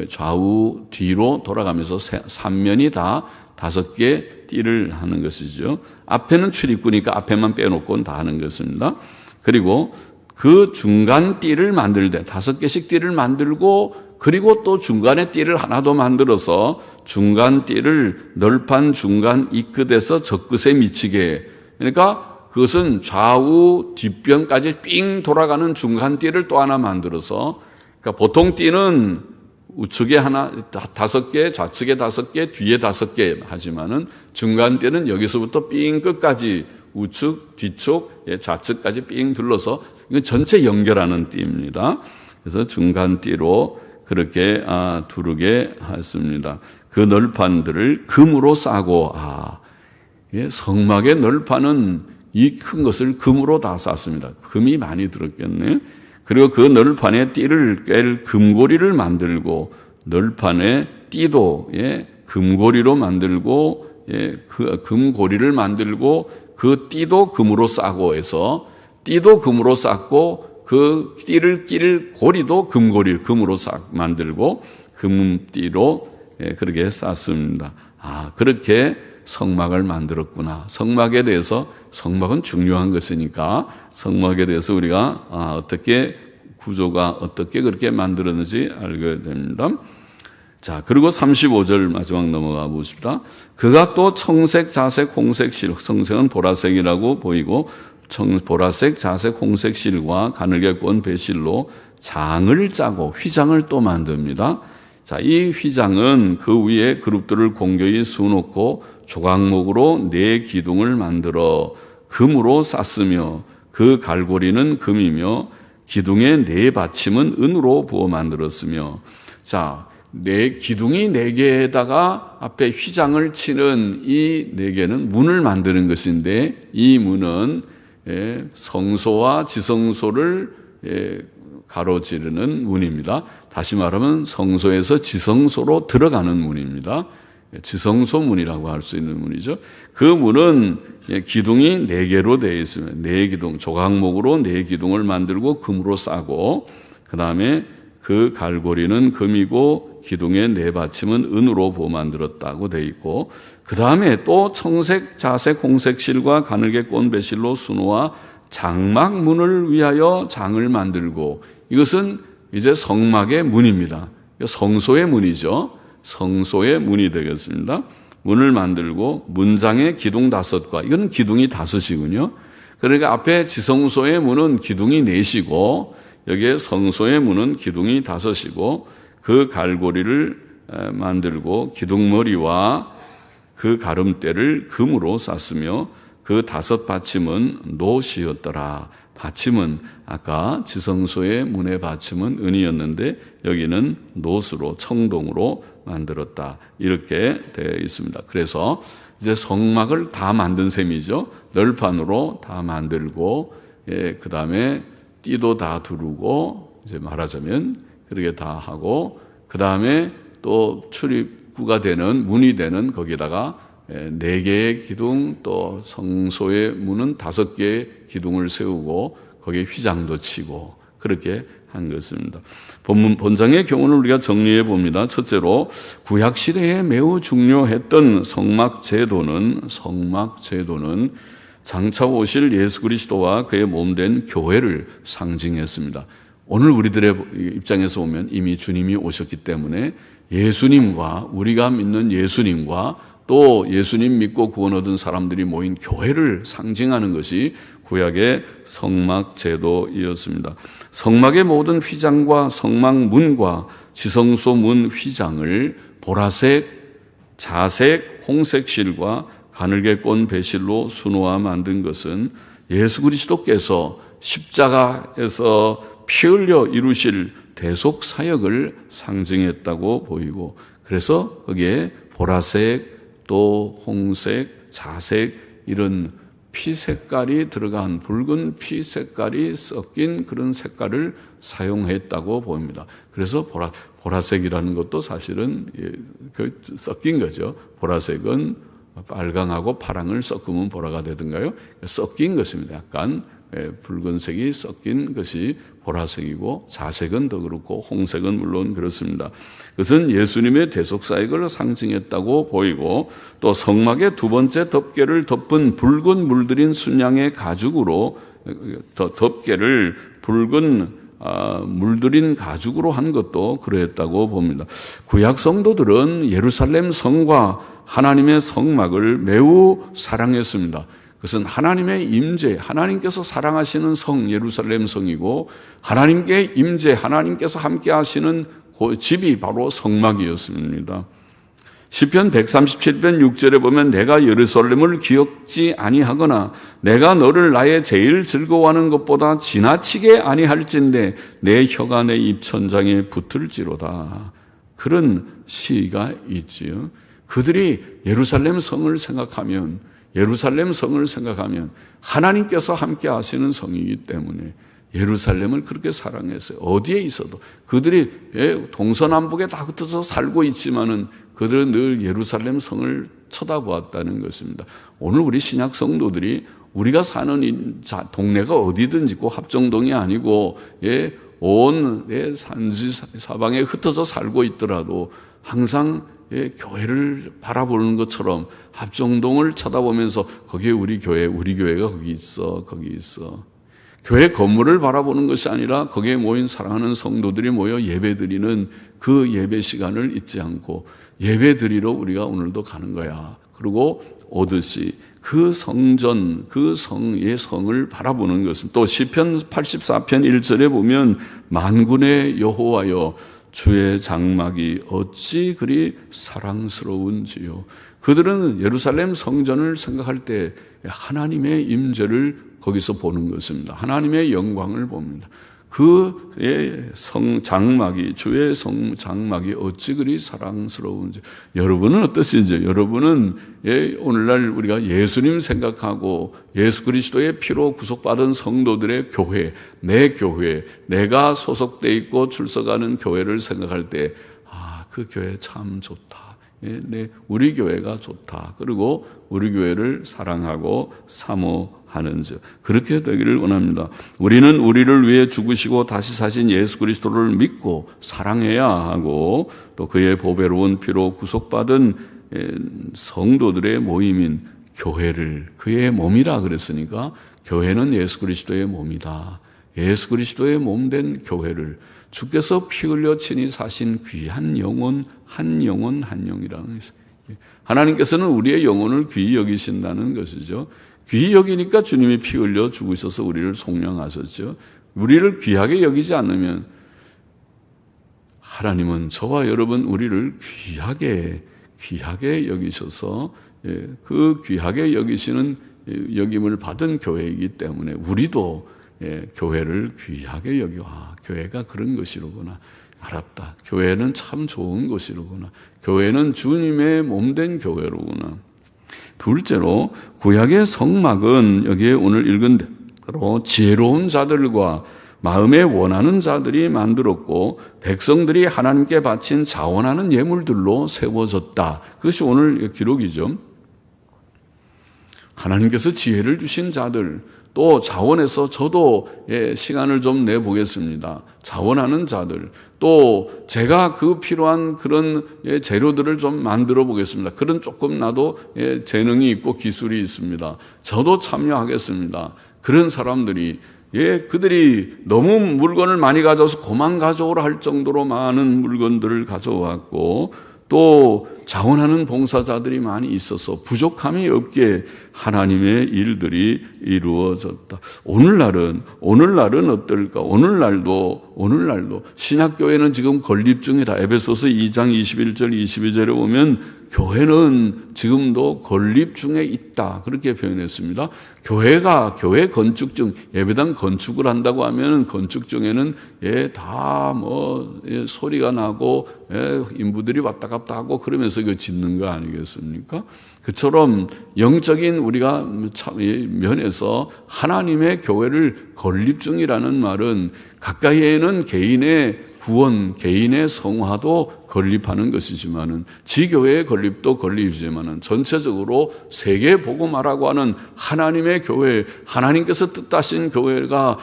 좌우 뒤로 돌아가면서 3면이 다 5개 띠를 하는 것이죠. 앞에는 출입구니까 앞에만 빼놓고는 다 하는 것입니다. 그리고 그 중간 띠를 만들 때 5개씩 띠를 만들고, 그리고 또 중간에 띠를 하나 더 만들어서 중간 띠를 널판 중간 이 끝에서 저 끝에 미치게, 그러니까 그것은 좌우 뒷변까지 삥 돌아가는 중간 띠를 또 하나 만들어서, 그러니까 보통 띠는 우측에 하나 5개, 좌측에 5개, 뒤에 5개 하지만은 중간 띠는 여기서부터 삥 끝까지 우측, 뒤쪽, 좌측까지 삥 둘러서 이건 전체 연결하는 띠입니다. 그래서 중간 띠로 그렇게 두르게 했습니다. 그 널판들을 금으로 싸고, 성막의 널판은 이 큰 것을 금으로 다 쌌습니다. 금이 많이 들었겠네. 그리고 그 널판에 띠를 꿰 금고리를 만들고, 널판에 띠도 금고리로 만들고, 그 금고리를 만들고, 그 띠도 금으로 싸고 해서 띠도 금으로 쌌고, 그 띠를 낄 고리도 금으로 만들고 금띠로 그렇게 쌌습니다. 그렇게 성막을 만들었구나. 성막에 대해서, 성막은 중요한 것이니까 성막에 대해서 우리가 어떻게 구조가 어떻게 그렇게 만들었는지 알게 됩니다. 자, 그리고 35절 마지막 넘어가 보십시다. 그가 또 청색, 자색, 홍색 실, 성색은 보라색이라고 보이고 보라색, 자색, 홍색 실과 가늘게 꼰 배실로 장을 짜고 휘장을 또 만듭니다. 자, 이 휘장은 그 위에 그룹들을 공교히 수놓고 조각목으로 4기둥을 만들어 금으로 쌌으며 그 갈고리는 금이며 기둥의 4받침은 은으로 부어 만들었으며. 자, 기둥이 4개에다가 앞에 휘장을 치는 이 4개는 문을 만드는 것인데, 이 문은 성소와 지성소를 가로지르는 문입니다. 다시 말하면 성소에서 지성소로 들어가는 문입니다. 지성소 문이라고 할 수 있는 문이죠. 그 문은 기둥이 4개로 되어 있습니다. 4기둥, 조각목으로 4기둥을 만들고 금으로 싸고, 그 다음에 그 갈고리는 금이고 기둥의 4받침은 은으로 부어 만들었다고 되어 있고, 그 다음에 또 청색, 자색, 홍색 실과 가늘게 꼰 배실로 수놓아 장막문을 위하여 장을 만들고, 이것은 이제 성막의 문입니다. 성소의 문이죠. 성소의 문이 되겠습니다. 문을 만들고 문장의 기둥 5과, 이건 기둥이 5이군요. 그러니까 앞에 지성소의 문은 기둥이 4이고 여기에 성소의 문은 기둥이 5이고, 그 갈고리를 만들고 기둥머리와 그 가름대를 금으로 쌌으며 그 5받침은 노시였더라. 받침은 아까 지성소의 문의 받침은 은이었는데 여기는 노수로, 청동으로 만들었다. 이렇게 되어 있습니다. 그래서 이제 성막을 다 만든 셈이죠. 널판으로 다 만들고, 그 다음에 띠도 다 두르고, 이제 말하자면 그렇게 다 하고, 그 다음에 또 출입구가 되는, 문이 되는 거기다가 4개의 기둥, 또 성소의 문은 5개의 기둥을 세우고 거기에 휘장도 치고 그렇게 한 것입니다. 본장의 경우는 우리가 정리해 봅니다. 첫째로 구약시대에 매우 중요했던 성막 제도는 장차 오실 예수 그리스도와 그의 몸된 교회를 상징했습니다. 오늘 우리들의 입장에서 보면 이미 주님이 오셨기 때문에 예수님과, 우리가 믿는 예수님과 또 예수님 믿고 구원 얻은 사람들이 모인 교회를 상징하는 것이 구약의 성막 제도이었습니다. 성막의 모든 휘장과 성막문과 지성소 문 휘장을 보라색, 자색, 홍색 실과 가늘게 꼰 배실로 수놓아 만든 것은 예수 그리스도께서 십자가에서 피 흘려 이루실 대속 사역을 상징했다고 보이고, 그래서 거기에 보라색, 또 홍색, 자색, 이런 피 색깔이 들어간, 붉은 피 색깔이 섞인 그런 색깔을 사용했다고 보입니다. 그래서 보라색이라는 것도 사실은 섞인 거죠. 보라색은 빨강하고 파랑을 섞으면 보라가 되던가요? 섞인 것입니다. 약간 붉은색이 섞인 것이 보라색이고 자색은 더 그렇고 홍색은 물론 그렇습니다. 그것은 예수님의 대속사역을 상징했다고 보이고 또 성막의 두 번째 덮개를 덮은 붉은 물들인 순양의 가죽으로 덮개를 붉은 물들인 가죽으로 한 것도 그러했다고 봅니다. 구약 성도들은 예루살렘 성과 하나님의 성막을 매우 사랑했습니다. 그것은 하나님의 임재, 하나님께서 사랑하시는 성 예루살렘 성이고 하나님께 임재, 하나님께서 함께 하시는 그 집이 바로 성막이었습니다. 시편 137편 6절에 보면 내가 예루살렘을 기억지 아니하거나 내가 너를 나의 제일 즐거워하는 것보다 지나치게 아니할진대 내 혀가 내 입천장에 붙을지로다. 그런 시가 있지요. 그들이 예루살렘 성을 생각하면 하나님께서 함께 하시는 성이기 때문에 예루살렘을 그렇게 사랑했어요. 어디에 있어도 그들이 동서남북에 다 흩어져 살고 있지만은 그들은 늘 예루살렘 성을 쳐다보았다는 것입니다. 오늘 우리 신약 성도들이 우리가 사는 동네가 어디든지 꼭 합정동이 아니고 온 산지 사방에 흩어져 살고 있더라도 항상 교회를 바라보는 것처럼 합정동을 쳐다보면서 거기에 우리 교회가 거기 있어. 교회 건물을 바라보는 것이 아니라 거기에 모인 사랑하는 성도들이 모여 예배드리는 그 예배 시간을 잊지 않고 예배드리러 우리가 오늘도 가는 거야. 그리고 오듯이 그 성전, 그 성의 성을 바라보는 것은 또 시편 84편 1절에 보면 만군의 여호와여 주의 장막이 어찌 그리 사랑스러운지요. 그들은 예루살렘 성전을 생각할 때 하나님의 임재를 거기서 보는 것입니다. 하나님의 영광을 봅니다. 그의 성장막이, 주의 성장막이 어찌 그리 사랑스러운지. 여러분은 어떠신지? 여러분은 오늘날 우리가 예수님 생각하고 예수 그리스도의 피로 구속받은 성도들의 교회, 내 교회, 내가 소속돼 있고 출석하는 교회를 생각할 때, 그 교회 참 좋다. 우리 교회가 좋다. 그리고 우리 교회를 사랑하고 사모하는지 그렇게 되기를 원합니다. 우리는 우리를 위해 죽으시고 다시 사신 예수 그리스도를 믿고 사랑해야 하고 또 그의 보배로운 피로 구속받은 성도들의 모임인 교회를 그의 몸이라 그랬으니까 교회는 예수 그리스도의 몸이다. 예수 그리스도의 몸된 교회를 주께서 피 흘려 친히 사신 귀한 영혼 한 영이라는 것이죠. 하나님께서는 우리의 영혼을 귀히 여기신다는 것이죠. 귀히 여기니까 주님이 피 흘려 죽으셔서 우리를 속량하셨죠. 우리를 귀하게 여기지 않으면 하나님은 저와 여러분 우리를 귀하게 여기셔서 그 귀하게 여기시는 여김을 받은 교회이기 때문에 우리도 교회를 귀하게 여겨 교회가 그런 것이로구나 알았다. 교회는 참 좋은 것이로구나. 교회는 주님의 몸된 교회로구나. 둘째로 구약의 성막은 여기에 오늘 읽은 대로 지혜로운 자들과 마음에 원하는 자들이 만들었고 백성들이 하나님께 바친 자원하는 예물들로 세워졌다. 그것이 오늘 기록이죠. 하나님께서 지혜를 주신 자들 또 자원해서 저도 시간을 좀 내보겠습니다. 자원하는 자들 또 제가 그 필요한 그런 재료들을 좀 만들어 보겠습니다. 그런 조금 나도 재능이 있고 기술이 있습니다. 저도 참여하겠습니다. 그런 사람들이 그들이 너무 물건을 많이 가져와서 그만 가져오라 할 정도로 많은 물건들을 가져왔고 또 자원하는 봉사자들이 많이 있어서 부족함이 없게 하나님의 일들이 이루어졌다. 오늘날은 어떨까? 오늘날도 신약교회는 지금 건립 중이다. 에베소서 2장 21절 22절에 보면 교회는 지금도 건립 중에 있다. 그렇게 표현했습니다. 교회 건축 중, 예배당 건축을 한다고 하면 건축 중에는 다 소리가 나고 인부들이 왔다 갔다 하고 그러면서 이거 짓는 거 아니겠습니까? 그처럼 영적인 우리가 면에서 하나님의 교회를 건립 중이라는 말은 가까이에는 개인의 구원, 개인의 성화도 건립하는 것이지만은 지교회의 건립도 건립이지만은 전체적으로 세계 복음화라고 하는 하나님의 교회, 하나님께서 뜻하신 교회가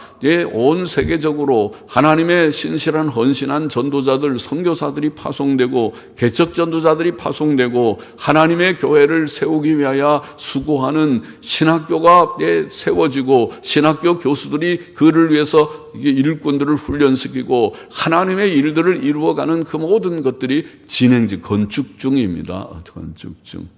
온 세계적으로 하나님의 신실한 헌신한 전도자들, 선교사들이 파송되고 개척 전도자들이 파송되고 하나님의 교회를 세우기 위하여 수고하는 신학교가 세워지고 신학교 교수들이 그를 위해서 일꾼들을 훈련시키고 하나님의 일들을 이루어가는 그 모든 것들이 건축 중입니다. 건축 중.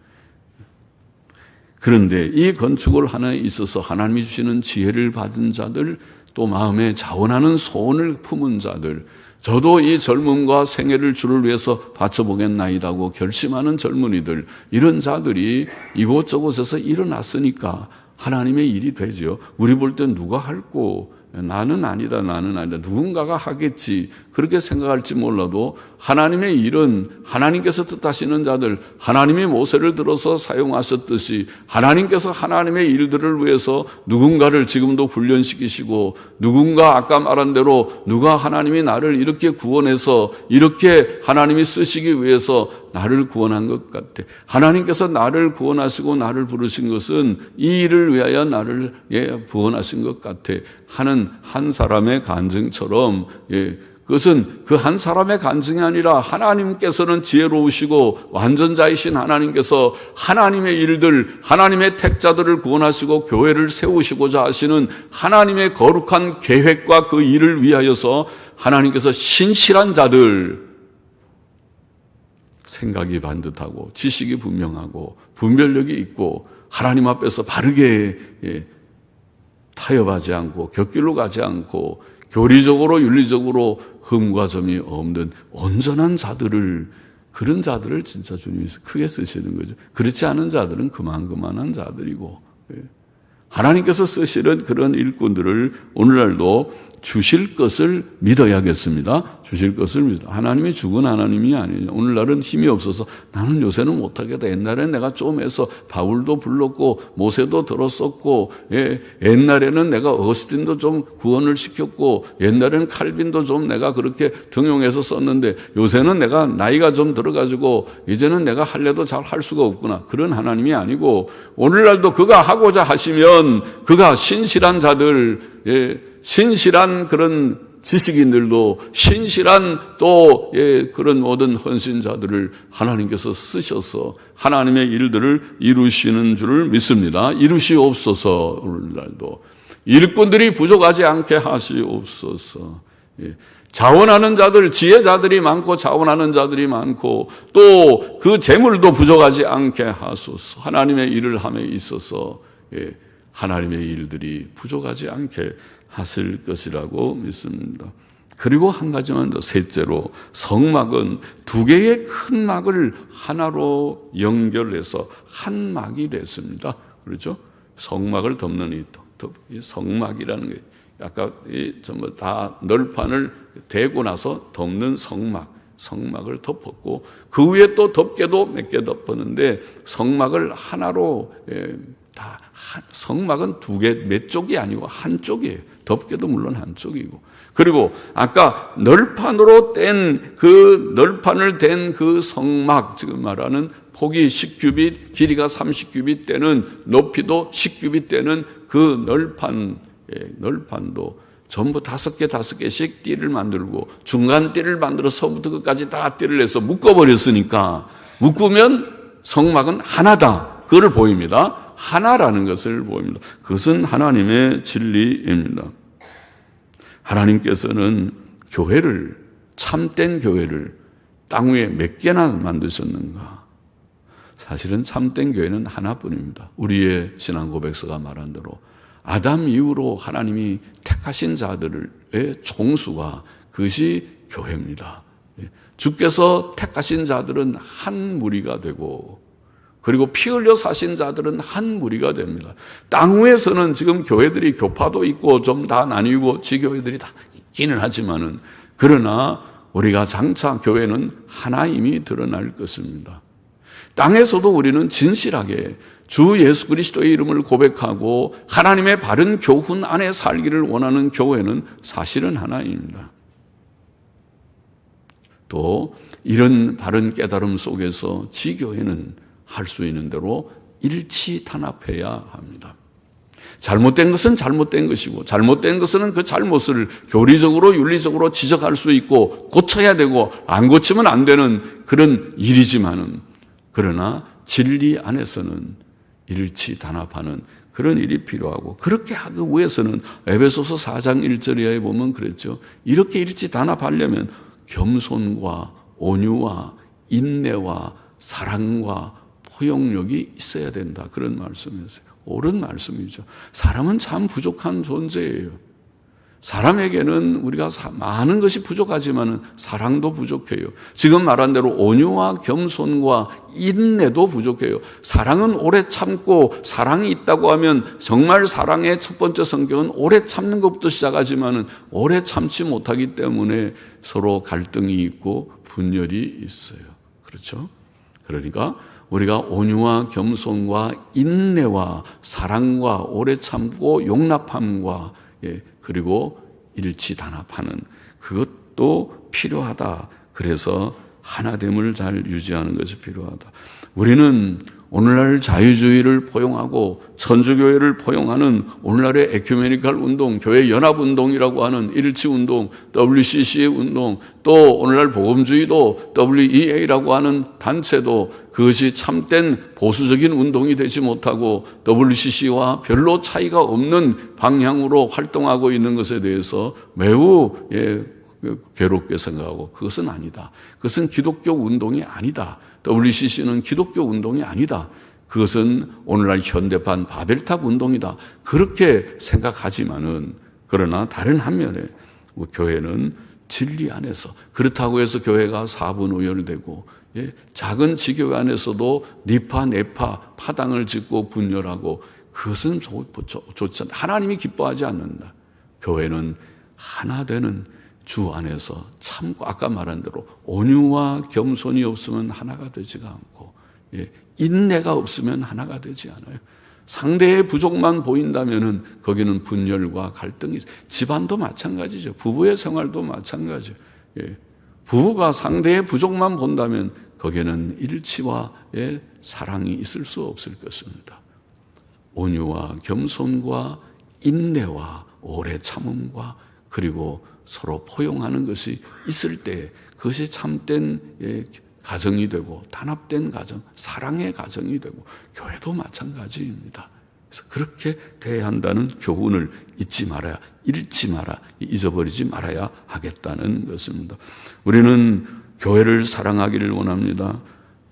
그런데 이 건축을 하나에 있어서 하나님이 주시는 지혜를 받은 자들, 또 마음에 자원하는 소원을 품은 자들, 저도 이 젊음과 생애를 주를 위해서 바쳐보겠나이다고 결심하는 젊은이들, 이런 자들이 이곳저곳에서 일어났으니까 하나님의 일이 되죠. 우리 볼 땐 누가 할꼬, 나는 아니다, 누군가가 하겠지, 그렇게 생각할지 몰라도 하나님의 일은 하나님께서 뜻하시는 자들, 하나님이 모세를 들어서 사용하셨듯이 하나님께서 하나님의 일들을 위해서 누군가를 지금도 훈련시키시고, 누군가 아까 말한 대로 누가 하나님이 나를 이렇게 구원해서 이렇게 하나님이 쓰시기 위해서 나를 구원한 것 같아. 하나님께서 나를 구원하시고 나를 부르신 것은 이 일을 위하여 나를 구원하신 것 같아 하는 한 사람의 간증처럼, 그것은 그 한 사람의 간증이 아니라 하나님께서는 지혜로우시고 완전자이신 하나님께서 하나님의 일들, 하나님의 택자들을 구원하시고 교회를 세우시고자 하시는 하나님의 거룩한 계획과 그 일을 위하여서 하나님께서 신실한 자들, 생각이 반듯하고 지식이 분명하고 분별력이 있고 하나님 앞에서 바르게 타협하지 않고 곁길로 가지 않고 교리적으로 윤리적으로 흠과 점이 없는 온전한 자들을, 그런 자들을 진짜 주님이 크게 쓰시는 거죠. 그렇지 않은 자들은 그만한 자들이고, 하나님께서 쓰시는 그런 일꾼들을 오늘날도 주실 것을 믿어야겠습니다. 주실 것을 믿어. 하나님이 죽은 하나님이 아니에요. 오늘날은 힘이 없어서 나는 요새는 못하겠다. 옛날에는 내가 좀 해서 바울도 불렀고 모세도 들었었고, 옛날에는 내가 어스틴도 좀 구원을 시켰고, 옛날에는 칼빈도 좀 내가 그렇게 등용해서 썼는데 요새는 내가 나이가 좀 들어가지고 이제는 내가 할래도 잘 할 수가 없구나. 그런 하나님이 아니고, 오늘날도 그가 하고자 하시면 그가 신실한 자들, 신실한 그런 지식인들도, 신실한 또 그런 모든 헌신자들을 하나님께서 쓰셔서 하나님의 일들을 이루시는 줄을 믿습니다. 이루시옵소서. 오늘날도 일꾼들이 부족하지 않게 하시옵소서. 자원하는 자들, 지혜자들이 많고 자원하는 자들이 많고 또 그 재물도 부족하지 않게 하소서. 하나님의 일을 함에 있어서 하나님의 일들이 부족하지 않게 하실 것이라고 믿습니다. 그리고 한 가지만 더, 셋째로 성막은 두 개의 큰 막을 하나로 연결해서 한 막이 됐습니다. 그렇죠? 성막을 덮는 이 성막이라는 게 아까 전부 다 널판을 대고 나서 덮는 성막을 덮었고, 그 위에 또 덮개도 몇 개 덮었는데 성막을 하나로 성막은 두 개, 몇 쪽이 아니고 한 쪽이에요. 덮개도 물론 한 쪽이고. 그리고 아까 널판으로 널판을 댄 그 성막, 지금 말하는 폭이 10규빗, 길이가 30규빗 되는, 높이도 10규빗 되는 그 널판도 전부 5개씩 띠를 만들고, 중간 띠를 만들어 서부터 끝까지 다 띠를 내서 묶어버렸으니까, 묶으면 성막은 하나다, 그걸 보입니다. 하나라는 것을 보입니다. 그것은 하나님의 진리입니다. 하나님께서는 교회를, 참된 교회를 땅 위에 몇 개나 만드셨는가? 사실은 참된 교회는 하나뿐입니다. 우리의 신앙 고백서가 말한 대로 아담 이후로 하나님이 택하신 자들의 총수가, 그것이 교회입니다. 주께서 택하신 자들은 한 무리가 되고, 그리고 피 흘려 사신 자들은 한 무리가 됩니다. 땅 위에서는 지금 교회들이 교파도 있고 좀 다 나뉘고 지교회들이 다 있기는 하지만은, 그러나 우리가 장차 교회는 하나임이 드러날 것입니다. 땅에서도 우리는 진실하게 주 예수 그리스도의 이름을 고백하고 하나님의 바른 교훈 안에 살기를 원하는 교회는 사실은 하나입니다. 또 이런 바른 깨달음 속에서 지교회는 할 수 있는 대로 일치 단합해야 합니다. 잘못된 것은 잘못된 것이고 잘못된 것은 그 잘못을 교리적으로 윤리적으로 지적할 수 있고 고쳐야 되고 안 고치면 안 되는 그런 일이지만은, 그러나 진리 안에서는 일치 단합하는 그런 일이 필요하고, 그렇게 하기 위해서는 에베소서 4장 1절 이하에 보면 그랬죠. 이렇게 일치 단합하려면 겸손과 온유와 인내와 사랑과 포용력이 있어야 된다, 그런 말씀이었어요. 옳은 말씀이죠. 사람은 참 부족한 존재예요. 사람에게는 우리가 많은 것이 부족하지만 사랑도 부족해요. 지금 말한 대로 온유와 겸손과 인내도 부족해요. 사랑은 오래 참고, 사랑이 있다고 하면 정말 사랑의 첫 번째 성격은 오래 참는 것부터 시작하지만 오래 참지 못하기 때문에 서로 갈등이 있고 분열이 있어요. 그렇죠? 그러니까 우리가 온유와 겸손과 인내와 사랑과 오래 참고 용납함과 그리고 일치 단합하는 그것도 필요하다. 그래서 하나됨을 잘 유지하는 것이 필요하다. 우리는 오늘날 자유주의를 포용하고 천주교회를 포용하는 오늘날의 에큐메니컬 운동, 교회 연합운동이라고 하는 일치운동, WCC의 운동, 또 오늘날 복음주의도 WEA라고 하는 단체도 그것이 참된 보수적인 운동이 되지 못하고 WCC와 별로 차이가 없는 방향으로 활동하고 있는 것에 대해서 매우 괴롭게 생각하고, 그것은 아니다. 그것은 기독교 운동이 아니다. WCC는 기독교 운동이 아니다. 그것은 오늘날 현대판 바벨탑 운동이다. 그렇게 생각하지만은, 그러나 다른 한면에 교회는 진리 안에서, 그렇다고 해서 교회가 사분오열되고 작은 지교회 안에서도 니파 네파 파당을 짓고 분열하고, 그것은 좋지 않다. 하나님이 기뻐하지 않는다. 교회는 하나 되는 주 안에서 참고, 아까 말한 대로 온유와 겸손이 없으면 하나가 되지가 않고, 인내가 없으면 하나가 되지 않아요. 상대의 부족만 보인다면은 거기는 분열과 갈등이 있어요. 집안도 마찬가지죠. 부부의 생활도 마찬가지죠. 부부가 상대의 부족만 본다면 거기에는 일치와 사랑이 있을 수 없을 것입니다. 온유와 겸손과 인내와 오래 참음과 그리고 서로 포용하는 것이 있을 때 그것이 참된 가정이 되고 단합된 가정, 사랑의 가정이 되고, 교회도 마찬가지입니다. 그래서 그렇게 돼야 한다는 교훈을 잊지 말아야, 잊어버리지 말아야 하겠다는 것입니다. 우리는 교회를 사랑하기를 원합니다.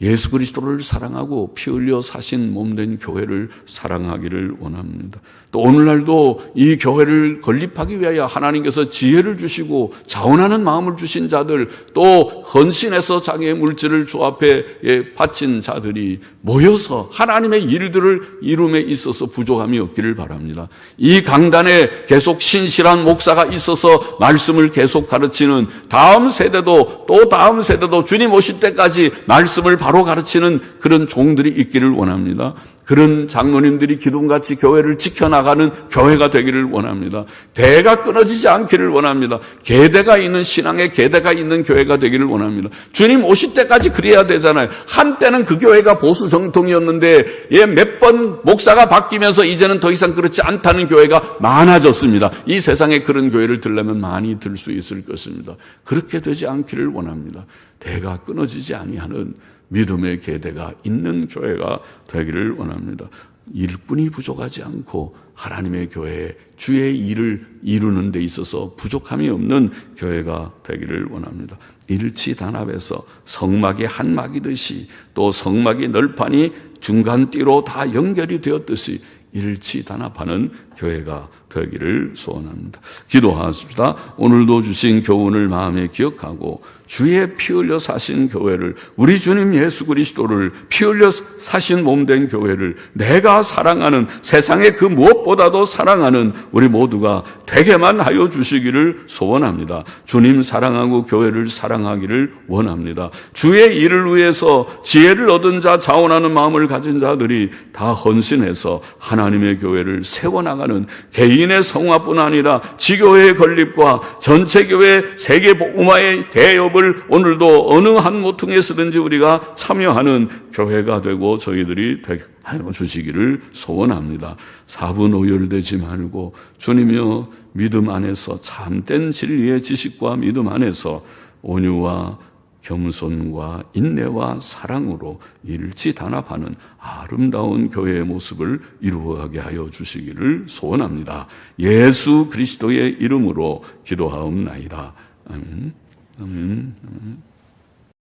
예수 그리스도를 사랑하고 피 흘려 사신 몸된 교회를 사랑하기를 원합니다. 또 오늘날도 이 교회를 건립하기 위하여 하나님께서 지혜를 주시고 자원하는 마음을 주신 자들, 또 헌신해서 자기의 물질을 주 앞에 바친 자들이 모여서 하나님의 일들을 이룸에 있어서 부족함이 없기를 바랍니다. 이 강단에 계속 신실한 목사가 있어서 말씀을 계속 가르치는 다음 세대도 또 다음 세대도 주님 오실 때까지 말씀을 바로 가르치는 그런 종들이 있기를 원합니다. 그런 장로님들이 기둥같이 교회를 지켜나가는 교회가 되기를 원합니다. 대가 끊어지지 않기를 원합니다. 계대가 있는, 신앙의 계대가 있는 교회가 되기를 원합니다. 주님 오실 때까지 그래야 되잖아요. 한때는 그 교회가 보수 정통이었는데 몇 번 목사가 바뀌면서 이제는 더 이상 그렇지 않다는 교회가 많아졌습니다. 이 세상에 그런 교회를 들려면 많이 들 수 있을 것입니다. 그렇게 되지 않기를 원합니다. 대가 끊어지지 아니하는 믿음의 계대가 있는 교회가 되기를 원합니다. 일꾼이 부족하지 않고 하나님의 교회에 주의 일을 이루는 데 있어서 부족함이 없는 교회가 되기를 원합니다. 일치 단합해서 성막이 한 막이듯이, 또 성막이 널판이 중간띠로 다 연결이 되었듯이 일치 단합하는 교회가 되기를 소원합니다. 기도하십시다. 오늘도 주신 교훈을 마음에 기억하고 주의 피 흘려 사신 교회를, 우리 주님 예수 그리스도를 피 흘려 사신 몸된 교회를 내가 사랑하는, 세상에 그 무엇보다도 사랑하는 우리 모두가 되게만 하여 주시기를 소원합니다. 주님 사랑하고 교회를 사랑하기를 원합니다. 주의 일을 위해서 지혜를 얻은 자, 자원하는 마음을 가진 자들이 다 헌신해서 하나님의 교회를 세워나가는 살아가는 개인의 성화뿐 아니라 지교회의 건립과 전체 교회 세계 복음화의 대업을 오늘도 어느 한 모퉁이에서든지 우리가 참여하는 교회가 되고 저희들이 되게 하여 주시기를 소원합니다. 사분오열되지 말고 주님이여 믿음 안에서 참된 진리의 지식과 믿음 안에서 온유와 겸손과 인내와 사랑으로 일치단합하는 아름다운 교회의 모습을 이루어가게 하여 주시기를 소원합니다. 예수 그리스도의 이름으로 기도하옵나이다. 아멘. 아멘. 아멘.